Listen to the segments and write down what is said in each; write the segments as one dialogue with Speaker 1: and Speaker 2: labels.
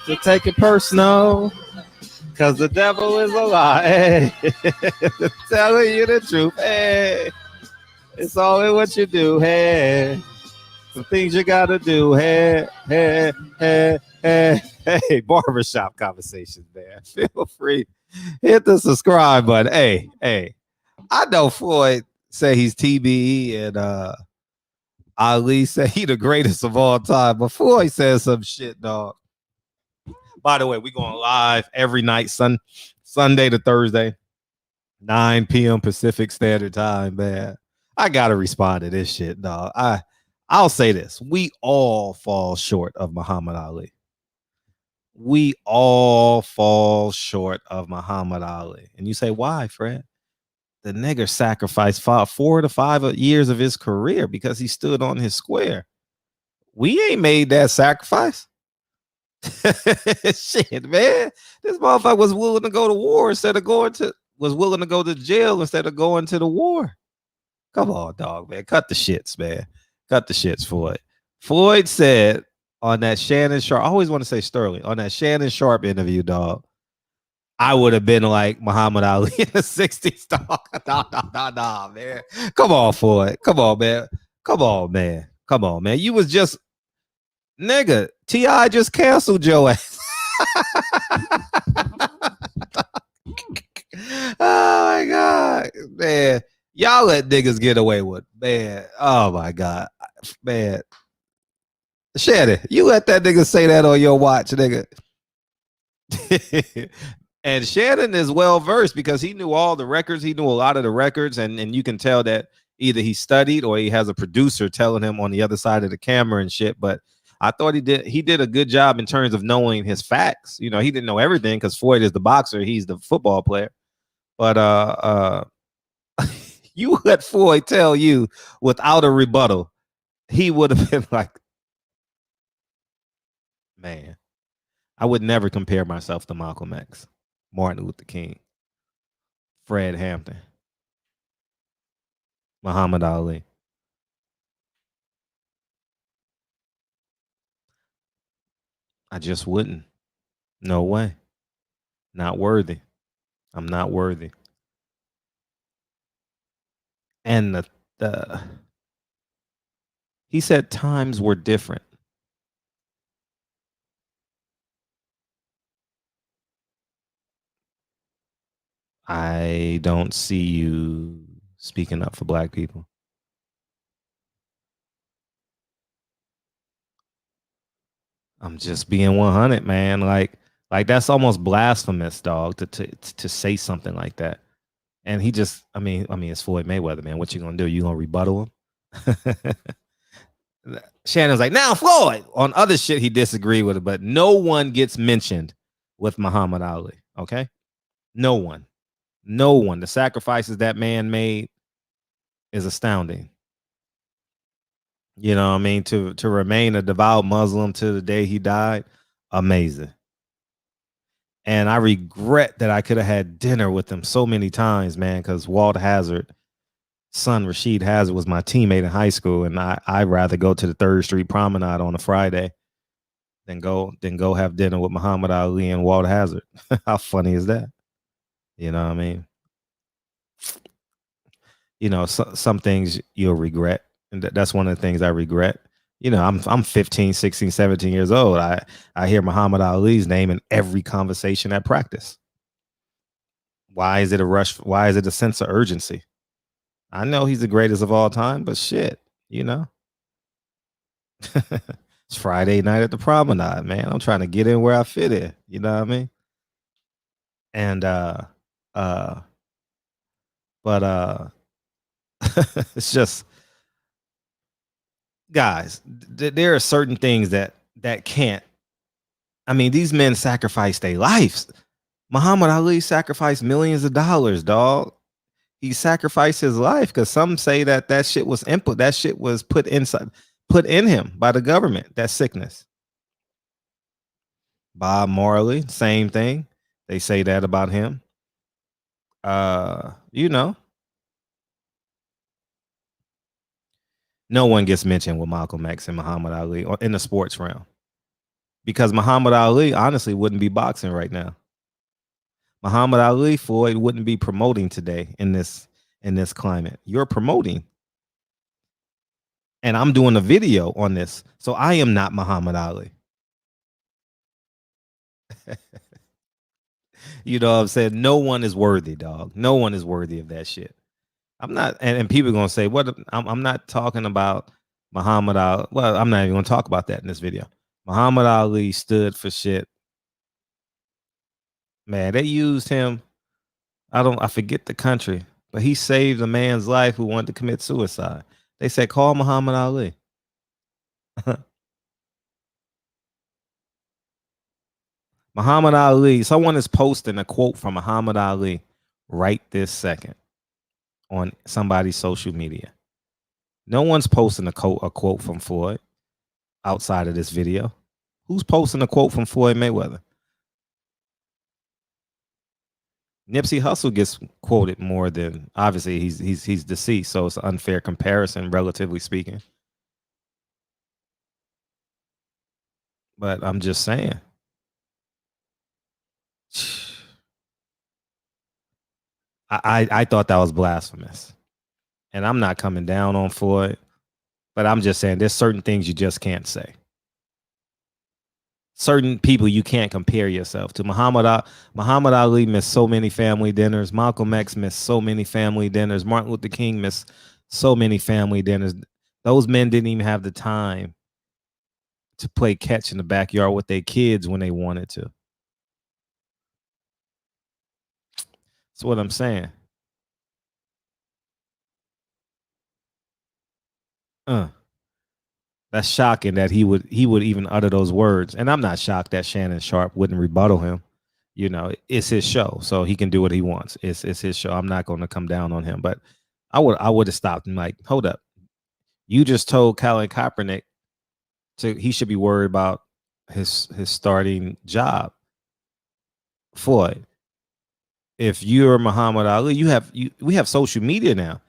Speaker 1: To take it personal, cause the devil is a lie. Hey, telling you the truth. Hey, it's all in what you do. Hey, the things you gotta do. Hey, hey, hey, hey, hey. Barbershop conversations, man. Feel free. Hit the subscribe button. Hey, hey. I know Floyd say he's TBE and Ali said he the greatest of all time. But Floyd said some shit, dog. By the way, we going live every night, Sunday to Thursday, 9 p.m. Pacific Standard Time, man. I gotta respond to this shit, dog. I'll say this: we all fall short of Muhammad Ali. We all fall short of Muhammad Ali. And you say, why, Fred? The nigger sacrificed 4 to 5 years of his career because he stood on his square. We ain't made that sacrifice. Shit, man. This motherfucker was willing to go to war instead of was willing to go to jail instead of going to the war. Come on, dog, man. Cut the shits, man. Cut the shits, Floyd. Floyd said on that Shannon Sharp, I always want to say Sterling, on that Shannon Sharp interview, dog, I would have been like Muhammad Ali in the 60s, dog. Nah, man. Come on, Floyd. Come on, man. Come on, man. Come on, man. You was just, nigga, T.I. just canceled your ass. Oh, my God. Man, y'all let niggas get away with, man. Oh, my God. Man. Shannon, you let that nigga say that on your watch, nigga. And Shannon is well versed because he knew all the records. He knew a lot of the records, and you can tell that either he studied or he has a producer telling him on the other side of the camera and shit. But I thought he did a good job in terms of knowing his facts. You know, he didn't know everything because Floyd is the boxer, he's the football player. But you let Floyd tell you without a rebuttal, he would have been like, man, I would never compare myself to Malcolm X, Martin Luther King, Fred Hampton, Muhammad Ali. I just wouldn't. No way. Not worthy. I'm not worthy. And the he said times were different. I don't see you speaking up for black people. I'm just being 100, man. Like that's almost blasphemous, dog, to say something like that. And he just, I mean, it's Floyd Mayweather, man. What you gonna do? You gonna rebuttal him? Shannon's like, now Floyd. On other shit, he disagreed with it, but no one gets mentioned with Muhammad Ali. Okay, no one. No one. The sacrifices that man made is astounding. You know what I mean? To remain a devout Muslim to the day he died, amazing. And I regret that I could have had dinner with him so many times, man, because Walt Hazard, son Rashid Hazard, was my teammate in high school, and I'd rather go to the 3rd Street Promenade on a Friday than go have dinner with Muhammad Ali and Walt Hazard. How funny is that? You know what I mean? You know, some things you'll regret. And that's one of the things I regret. You know, I'm 15, 16, 17 years old. I hear Muhammad Ali's name in every conversation at practice. Why is it a rush? Why is it a sense of urgency? I know he's the greatest of all time, but shit, you know. It's Friday night at the promenade, man. I'm trying to get in where I fit in. You know what I mean? And but it's just, guys, there are certain things that can't. I mean, these men sacrificed their lives. Muhammad Ali sacrificed millions of dollars, dog. He sacrificed his life because some say that shit was input. That shit was put in him by the government. That sickness. Bob Marley, same thing. They say that about him. You know. No one gets mentioned with Malcolm X and Muhammad Ali in the sports realm because Muhammad Ali honestly wouldn't be boxing right now. Muhammad Ali, Floyd wouldn't be promoting today in this climate. You're promoting, and I'm doing a video on this, so I am not Muhammad Ali. You know what I'm saying? No one is worthy, dog. No one is worthy of that shit. I'm not, and people are gonna say, "What?" I'm not talking about Muhammad Ali. Well, I'm not even gonna talk about that in this video. Muhammad Ali stood for shit. Man, they used him. I forget the country, but he saved a man's life who wanted to commit suicide. They said, "Call Muhammad Ali." Muhammad Ali. Someone is posting a quote from Muhammad Ali right this second on somebody's social media. No one's posting a quote from Floyd outside of this video. Who's posting a quote from Floyd Mayweather? Nipsey Hussle gets quoted more than obviously he's deceased, so it's an unfair comparison, relatively speaking. But I'm just saying, I thought that was blasphemous, and I'm not coming down on Floyd, but I'm just saying there's certain things you just can't say. Certain people you can't compare yourself to. Muhammad Ali missed so many family dinners. Malcolm X missed so many family dinners. Martin Luther King missed so many family dinners. Those men didn't even have the time to play catch in the backyard with their kids when they wanted to. That's what I'm saying. Uh, that's shocking that he would even utter those words. And I'm not shocked that Shannon Sharp wouldn't rebuttal him. You know, it's his show, so he can do what he wants. It's his show. I'm not going to come down on him, but I would have stopped and like, hold up. You just told Colin Kaepernick he should be worried about his starting job. Floyd, if you're Muhammad Ali, we have social media now.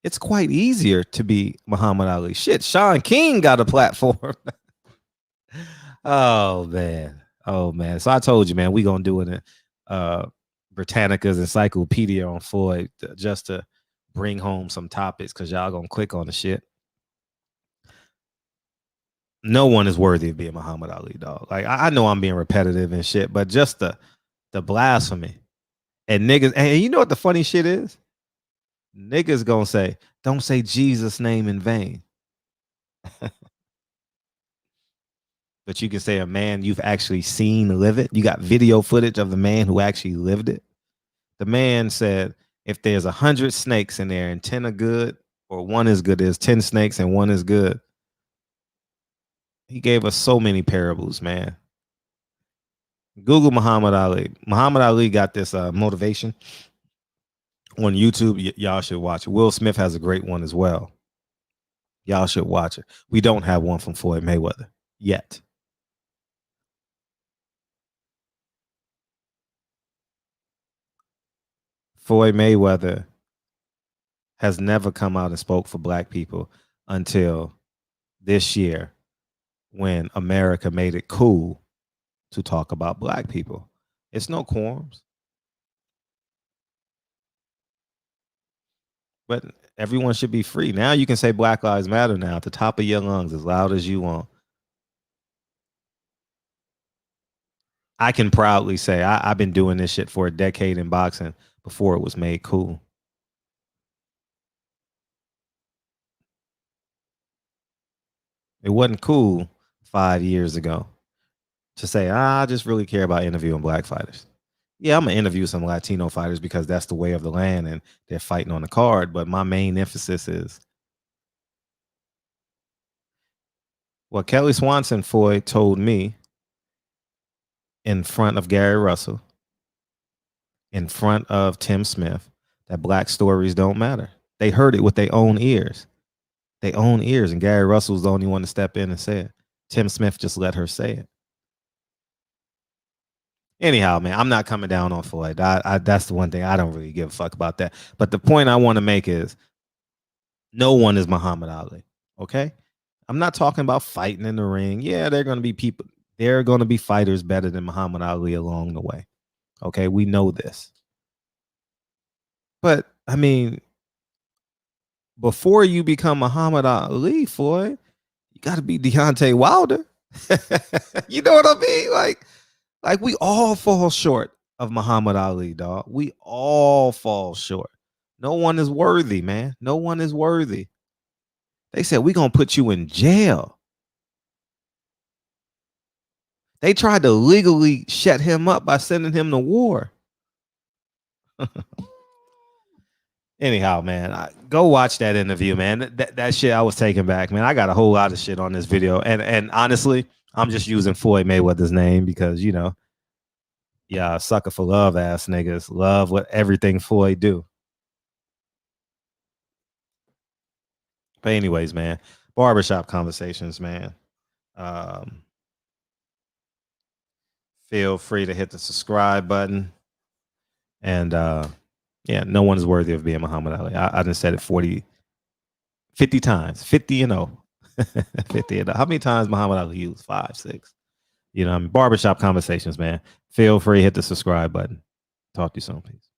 Speaker 1: It's quite easier to be Muhammad Ali. Shit, Sean King got a platform. Oh man. Oh man. So I told you, man, we gonna do an Britannica's encyclopedia on Floyd just to bring home some topics because y'all gonna click on the shit. No one is worthy of being Muhammad Ali, dog. Like I know I'm being repetitive and shit, but just the blasphemy and niggas. And you know what the funny shit is? Niggas gonna say, "Don't say Jesus' name in vain." But you can say a man you've actually seen live it. You got video footage of the man who actually lived it. The man said, if there's 100 snakes in there and 10 are good, or one is good, there's 10 snakes and one is good. He gave us so many parables, man. Google Muhammad Ali. Muhammad Ali got this motivation on YouTube. Y'all should watch it. Will Smith has a great one as well. Y'all should watch it. We don't have one from Floyd Mayweather yet. Floyd Mayweather has never come out and spoke for black people until this year when America made it cool to talk about black people. It's no quorums. But everyone should be free. Now you can say Black Lives Matter now at the top of your lungs as loud as you want. I can proudly say I've been doing this shit for a decade in boxing before it was made cool. It wasn't cool 5 years ago to say, I just really care about interviewing black fighters. Yeah, I'm gonna interview some Latino fighters because that's the way of the land and they're fighting on the card. But my main emphasis is what Kelly Swanson Floyd told me in front of Gary Russell, in front of Tim Smith, that black stories don't matter. They heard it with their own ears. Their own ears. And Gary Russell's the only one to step in and say it. Tim Smith just let her say it. Anyhow, man, I'm not coming down on Floyd. That's the one thing I don't really give a fuck about that. But the point I want to make is no one is Muhammad Ali. Okay. I'm not talking about fighting in the ring. Yeah, they're going to be people. There are going to be fighters better than Muhammad Ali along the way. Okay. We know this. But I mean, before you become Muhammad Ali, Floyd, you got to be Deontay Wilder. You know what I mean? Like we all fall short of Muhammad Ali, dog. We all fall short. No one is worthy, man. No one is worthy. They said we gonna put you in jail. They tried to legally shut him up by sending him to war. Anyhow, man, go watch that interview, man. That shit I was taken back, man. I got a whole lot of shit on this video, and honestly, I'm just using Floyd Mayweather's name because yeah, sucker for love ass niggas love what everything Floyd do. But anyways, man, barbershop conversations, man. Um, feel free to hit the subscribe button, and yeah, no one is worthy of being Muhammad Ali. I done said it 50 times, 50 and 0. 50 and 0. How many times Muhammad Ali used? 5, 6. I mean, barbershop conversations, man. Feel free to hit the subscribe button. Talk to you soon, please.